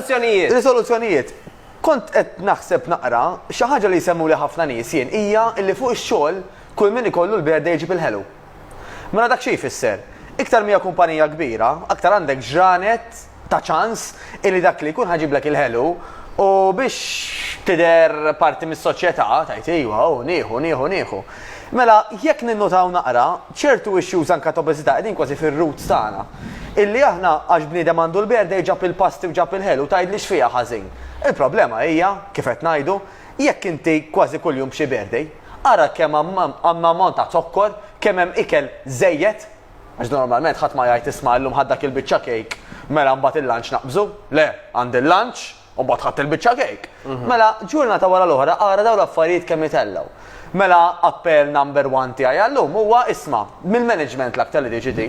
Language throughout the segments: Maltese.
Risoluzzjonijiet. Risoluzzjonijiet. Kont qed naħseb naqra xi ħaġa li jsemmu li ħafna nies jien hija li fuq ix-xogħol kull min ikollu l-birthday jġib il-ħelu. Mela dak xi jfisser. Iktar mija kumpanija kbira, aktar għandek ġranet ta' ċans illi dak li jkun ħaġiblek il-ħelu u biex tidher parti mis-soċjetà tajt ejwa nieħu. Mela jekk ninnotaw naqra ċertu issues anke ta' obeżità qegħdin kważi fir-roots tagħna. Illi aħna għax bniedem għandu l-birthday ġab il-pasti u ġab il-ħelu tgħidli x'fiha ħażin. Il-problema hija kif qed ngħidu jekk inti kważi kuljum b'xi birthday, ara kemm ammont ta' zokkor, kemm hemm ikel żejjed, għax normalment ħadd ma jgħid isma' llum ħaddak il-biċċa cake, mela mbagħad il-lunch naqbżu, le, għandi il-lunch u mbagħad ħadd il-biċċa cake. Mela ġurnata wara l-oħra ara dawn l-affarijiet kemm itellgħu. Mela appell number 1 tiegħi għallum huwa isma' mill-management l-aktar li diġi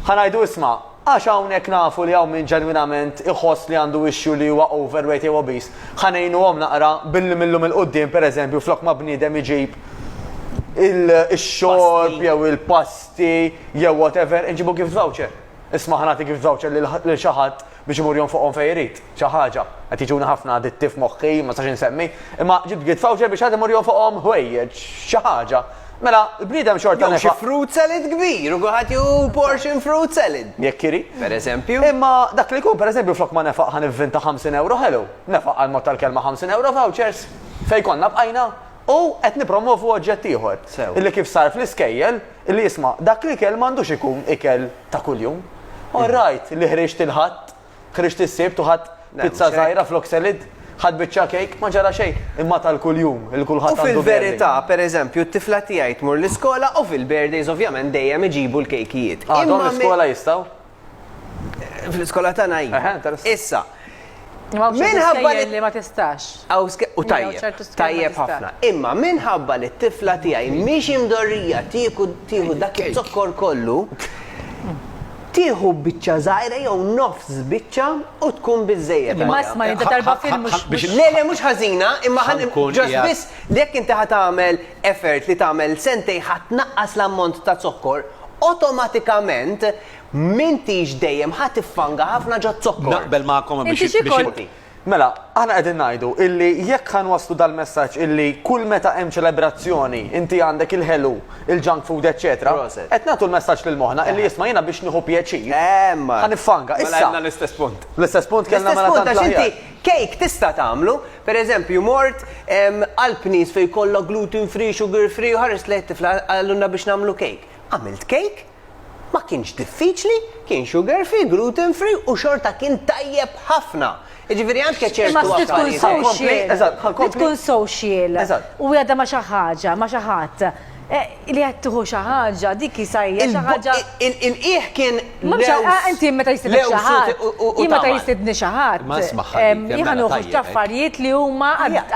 ħanajdu isma' għax hawnhekk nafu li hawn min ġenwinament iħoss li għandu issue li huwa overweight jew obese. Ħanejnuhom naqra billi millum il-qudiem pereżempju flok ma' bniedem iġib il-xorb jew il-pasti jew whatever inġibu gift voucher. Isma' ħanati gift voucher lil xi ħadd biex imurjhom fuqhom fejn irid. Xi ħaġa qed jiġuna ħafna addittiv moħħi ma sax insemmi, imma ġibt gift voucher biex ħadd imurjhom fuqhom ħwejjeġ xi ħaġa. Mela, l-bniedem xorta Xi fruit salad kbir u kulħadd ju portion fruit salad. Jekk iri. Pereżempju. Imma dak li jkun pereżempju flok ma nefaq ħanivvinta 50 euro ħelu. Nefaq għal mod tal-kelma 50 euro vouchers fejn konna bqajna u qed nippromovu oġġett ieħor. Illi kif sar fl-iskejjel illi jisma' dak li ikel m'għandux ikun ikel ta' kuljum. All right, li ħriġt il-ħadd, ħriġt is-sibt u ħadd pizza żgħira flok salad. ħadd biċċa cake ma ġara xejn, imma tal-kuljum, il-kulħadd għandu. U fil-verità, pereżempju, t-tifla tiegħi tmur l-iskola u fil-birthdays ovvjament dejjem iġibu l-kejkijiet. Għadhom l-iskola jistgħu? Fl-iskola tagħna issa. Minħabba li ma tistax. U tajjeb ħafna. Imma minħabba li t-tifla tiegħi mhix imdorrija tieħu dak iż-zokkor kollu, tieħu biċċa żgħira jew nofs biċċa u tkun biżżejjed. Imma isma' inti darba film mhux. Le mhux ħażina, imma ġust biss jekk inti ħad tagħmel effort li tagħmel sentej ħadd naqqas l-ammont ta' zokkor, awtomatikament m'intix dejjem ħadd tiffanga ħafna ġod zokkor. Naqbel magħkom biex. Mela, aħna qegħdin ngħidu illi jekk ħanwasslu dal-messaġġ illi kull meta hemm ċelebrazzjoni inti għandek il-ħelu, il-junk food, eċetera, qed nagħtu l-messaġġ lil moħħna illi jisma' jiena biex nieħu pjaċir. Ħaniffanga. Issa għandna l-istess punt. L-istess punt kellna mela tant inti cake tista' tagħmlu, pereżempju mort Alpnis fejn kollha gluten free, sugar free u ħares lejn tifla għalluna biex nagħmlu cake. Għamilt cake? Ma kienx diffiċli, kien sugar free, gluten free u xorta kien tajjeb ħafna. Iġifieri għandek ċertu affarijiet. Tkun social. U għadha ma xi ħaġa, ma xi ħadd. Li qed tieħu xi ħaġa, dik isajja xi ħaġa. Il-qiegħ kien. Inti meta jistidni xi ħadd. Jien meta jistidni xi ħadd. Jien ħanuħu affarijiet li huma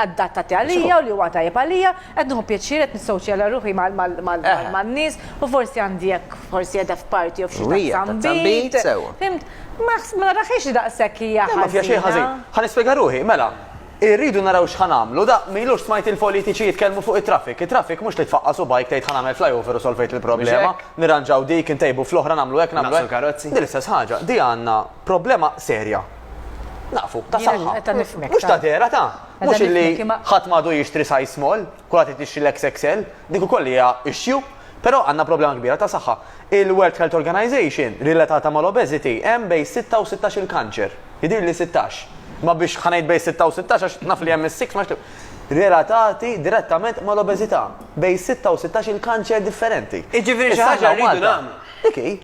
adattati għalija u li huwa tajjeb għalija, qed nieħu pjaċir qed nissowċjala ruħi man-nies u forsi għandi jekk forsi qiegħda f'party u f'xi sambit. Ma naraħiex daqshekk hija ħażin. Ma fija xejn ħażin. Ħanispjega ruħi, mela. Irridu naraw x'ħanamlu, da milux smajt il-politiċi jitkellmu fuq it-traffic. Il-traffic mhux li tfaqqas u bajk tgħid ħanamel flyover u solvejt il-problema, nirranġaw dik intejbu fl-oħra nagħmlu hekk nagħmlu hekk. Di l-istess ħaġa, di għandna problema serja. Nafu, ta' saħħa. Mhux ta' dera ta' mhux illi ħadd m'għadu jixtri size small, kulħadd jixtri l-XXL, dik ukoll hija issue. Però għandna problema kbira ta' saħħa. Il-World Health Organization relatata mal-obesity hemm bejn 6 u 16 il-kanċer. Jidir li 16. Ma biex ħanejt bejn 6 u 16 għax naf li hemm is-6 ma relatati direttament mal-obeżità. Bejn 6 u 16 il-kanċer differenti. Iġifieri xi ħaġa rridu nagħmlu. Dik